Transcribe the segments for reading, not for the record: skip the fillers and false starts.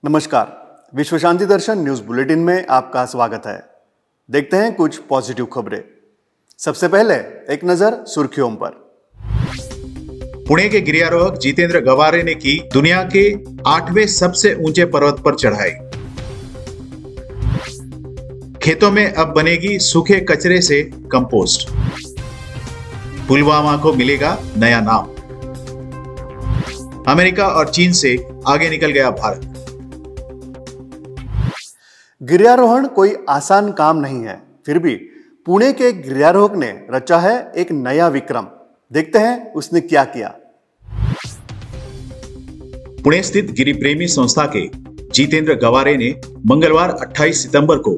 नमस्कार, विश्व शांति दर्शन news bulletin में आपका स्वागत है। देखते हैं कुछ पॉजिटिव खबरें। सबसे पहले एक नजर सुर्खियों पर। पुणे के गिरियारोहक जितेंद्र गवारे ने की दुनिया के 8वें सबसे ऊंचे पर्वत पर चढ़ाई। खेतों में अब बनेगी सूखे कचरे से कंपोस्ट। पुलवामा को मिलेगा नया नाम। अमेरिका और चीन से आगे निकल गया भारत। गिरियारोहण कोई आसान काम नहीं है, फिर भी पुणे के गिरियारोहक ने रचा है एक नया विक्रम। देखते हैं उसने क्या किया। पुणे स्थित गिरिप्रेमी संस्था के जितेंद्र गवारे ने मंगलवार 28 सितंबर को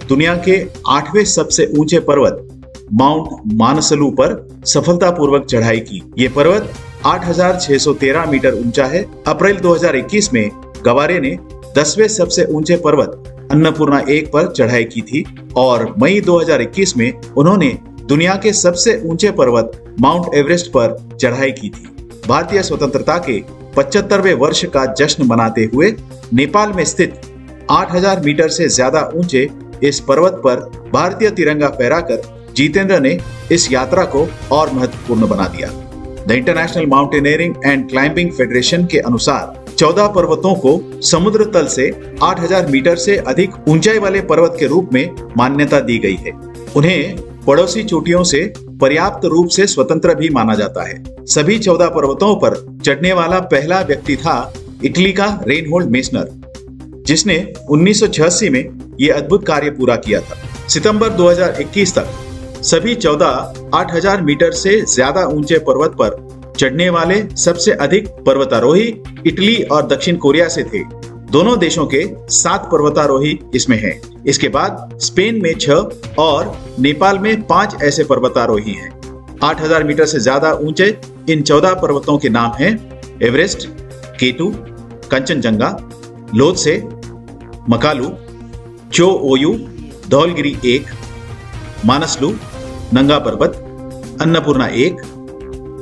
दुनिया के 8वें सबसे ऊंचे पर्वत माउंट मानसलू पर सफलतापूर्वक चढ़ाई की। ये पर्वत 8,613 मीटर ऊंचा है। अप्रैल 2021 में गवारे ने 10वें सबसे ऊंचे पर्वत अन्नपूर्णा 1 पर चढ़ाई की थी और मई 2021 में उन्होंने दुनिया के सबसे ऊंचे पर्वत माउंट एवरेस्ट पर चढ़ाई की थी। भारतीय स्वतंत्रता के 75वें वर्ष का जश्न मनाते हुए नेपाल में स्थित 8,000 मीटर से ज्यादा ऊंचे इस पर्वत पर भारतीय तिरंगा फहराकर जितेंद्र ने इस यात्रा को और महत्वपूर्ण बना दिया। The international mountaineering and climbing federation के अनुसार 14 पर्वतों को समुद्र तल से 8,000 मीटर से अधिक ऊंचाई वाले पर्वत के रूप में मान्यता दी गई है। उन्हें पड़ोसी चोटियों से पर्याप्त रूप से स्वतंत्र भी माना जाता है। सभी 14 पर्वतों पर चढ़ने वाला पहला व्यक्ति था इटली का रेनहोल्ड मेसनर, जिसने 1986 में यह अद्भुत कार्य पूरा किया था। सितंबर 2021 तक सभी 14 8,000 मीटर से ज्यादा ऊंचे पर्वत पर चढ़ने वाले सबसे अधिक पर्वतारोही इटली और दक्षिण कोरिया से थे। दोनों देशों के 7 पर्वतारोही इसमें हैं। इसके बाद स्पेन में 6 और नेपाल में 5 ऐसे पर्वतारोही हैं। 8,000 मीटर से ज्यादा ऊंचे इन 14 पर्वतों के नाम हैं एवरेस्ट, केटू, कंचनजंगा, लोत्से, मकालू, चो ओयू, धौलगिरी 1, मानसलू, नंगा पर्वत, अन्नपूर्णा 1,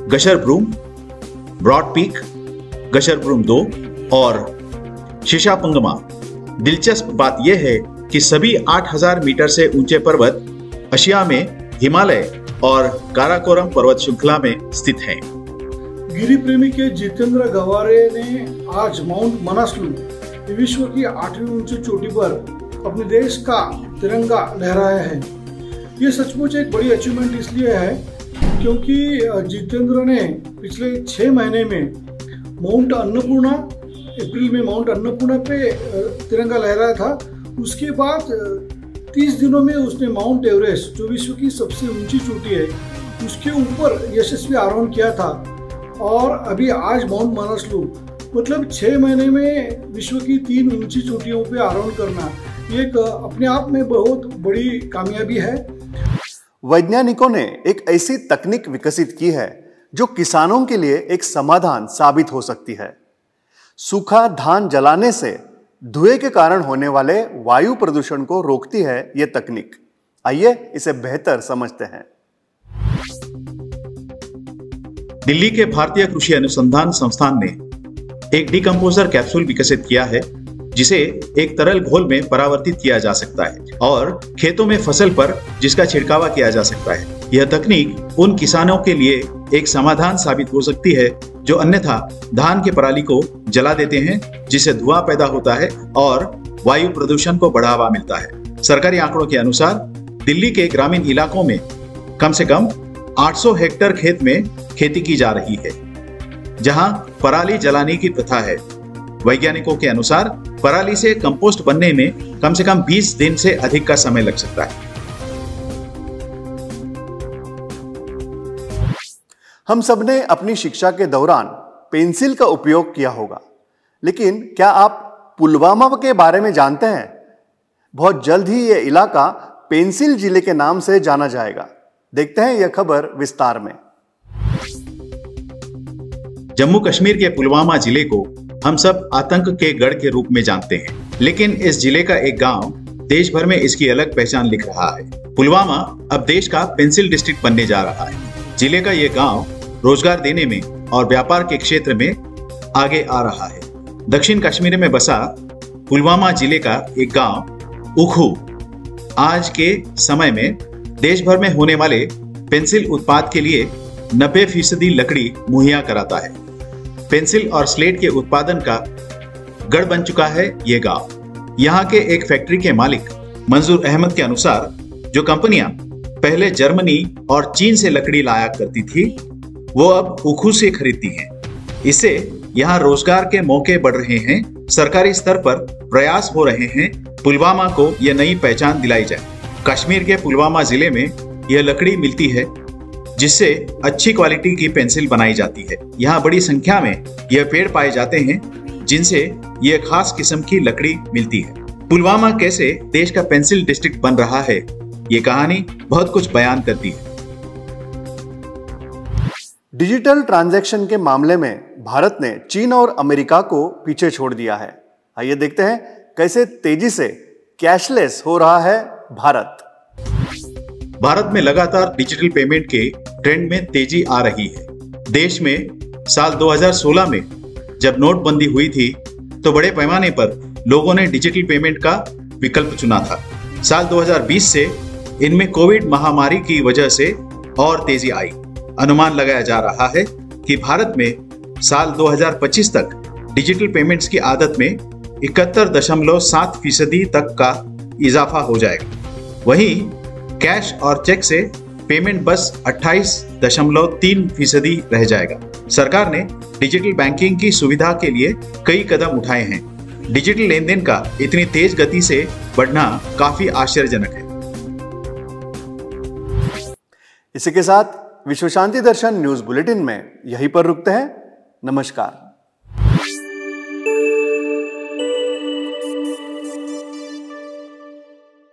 गशरब्रूम, ब्रॉड पीक, गशरब्रूम 2 और शिशापंगमा। दिलचस्प बात यह है कि सभी 8,000 मीटर से ऊंचे पर्वत एशिया में हिमालय और काराकोरम पर्वत श्रृंखला में स्थित हैं। गिरिप्रेमी के जितेंद्र गवारे ने आज माउंट मानसलू विश्व की 8वीं ऊंची चोटी पर अपने देश का तिरंगा लहराया है। ये सचमुच एक बड़ी अचीवमेंट इसलिए है क्योंकि जितेंद्र ने पिछले 6 महीने में माउंट अन्नपूर्णा, अप्रैल में माउंट अन्नपूर्णा पे तिरंगा लहराया था। उसके बाद 30 दिनों में उसने माउंट एवरेस्ट, जो विश्व की सबसे ऊंची चोटी है, उसके ऊपर यशस्वी आरोहण किया था। और अभी आज माउंट मानसलू, मतलब 6 महीने में विश्व की 3 ऊंची चोटियों पे आरोहण करना, ये एक अपने आप में बहुत बड़ी कामयाबी है। वैज्ञानिकों ने एक ऐसी तकनीक विकसित की है जो किसानों के लिए एक समाधान साबित हो सकती है। सूखा धान जलाने से धुएं के कारण होने वाले वायु प्रदूषण को रोकती है ये तकनीक। आइए इसे बेहतर समझते हैं। दिल्ली के भारतीय कृषि अनुसंधान संस्थान ने एक डिकम्पोजर कैप्सूल विकसित किया है, जिसे एक तरल घोल में परावर्तित किया जा सकता है और खेतों में फसल पर जिसका छिड़कावा किया जा सकता है। यह तकनीक उन किसानों के लिए एक समाधान साबित हो सकती है जो अन्यथा धान के पराली को जला देते हैं, जिससे धुआं पैदा होता है और वायु प्रदूषण को बढ़ावा मिलता है। सरकारी आंकड़ों के अनुसार दिल्ली के ग्रामीण इलाकों में कम से कम 800 हेक्टेयर खेत में खेती की जा रही है, जहां पराली जलाने की प्रथा है। वैज्ञानिकों के अनुसार पराली से कंपोस्ट बनने में कम से कम 20 दिन से अधिक का समय लग सकता है। हम सबने अपनी शिक्षा के दौरान पेंसिल का उपयोग किया होगा, लेकिन क्या आप पुलवामा के बारे में जानते हैं? बहुत जल्द ही यह इलाका पेंसिल जिले के नाम से जाना जाएगा। देखते हैं यह खबर विस्तार में। जम्मू कश्मीर के पुलवामा जिले को हम सब आतंक के गढ़ के रूप में जानते हैं, लेकिन इस जिले का एक गांव देश भर में इसकी अलग पहचान लिख रहा है। पुलवामा अब देश का पेंसिल डिस्ट्रिक्ट बनने जा रहा है। जिले का ये गांव रोजगार देने में और व्यापार के क्षेत्र में आगे आ रहा है। दक्षिण कश्मीर में बसा पुलवामा जिले का एक गांव उखू आज के समय में देश भर में होने वाले पेंसिल उत्पाद के लिए 90% लकड़ी मुहैया कराता है। पेंसिल और स्लेट के उत्पादन का गढ़ बन चुका है ये गांव। यहाँ के एक फैक्ट्री के मालिक मंजूर अहमद के अनुसार जो कंपनियां पहले जर्मनी और चीन से लकड़ी लाया करती थी वो अब उखू से खरीदती हैं। इससे यहाँ रोजगार के मौके बढ़ रहे हैं। सरकारी स्तर पर प्रयास हो रहे हैं पुलवामा को यह नई पहचान दिलाई जाए। कश्मीर के पुलवामा जिले में यह लकड़ी मिलती है जिससे अच्छी क्वालिटी की पेंसिल बनाई जाती है। यहाँ बड़ी संख्या में यह पेड़ पाए जाते हैं जिनसे यह खास किस्म की लकड़ी मिलती है। पुलवामा कैसे देश का पेंसिल डिस्ट्रिक्ट बन रहा है ये कहानी बहुत कुछ बयान करती है। डिजिटल ट्रांजैक्शन के मामले में भारत ने चीन और अमेरिका को पीछे छोड़ दिया है। आइए देखते हैं कैसे तेजी से कैशलेस हो रहा है भारत। भारत में लगातार डिजिटल पेमेंट के ट्रेंड में तेजी आ रही है। देश में साल 2016 में जब नोटबंदी हुई थी तो बड़े पैमाने पर लोगों ने डिजिटल पेमेंट का विकल्प चुना था। साल 2020 से इनमें कोविड महामारी की वजह से और तेजी आई। अनुमान लगाया जा रहा है कि भारत में साल 2025 तक डिजिटल पेमेंट्स की आदत में 71.7% तक का इजाफा हो जाएगा। वहीं कैश और चेक से पेमेंट बस 28.3% रह जाएगा। सरकार ने डिजिटल बैंकिंग की सुविधा के लिए कई कदम उठाए हैं। डिजिटल लेन देन का इतनी तेज गति से बढ़ना काफी आश्चर्यजनक है। इसी के साथ विश्व शांति दर्शन न्यूज बुलेटिन में यहीं पर रुकते हैं। नमस्कार।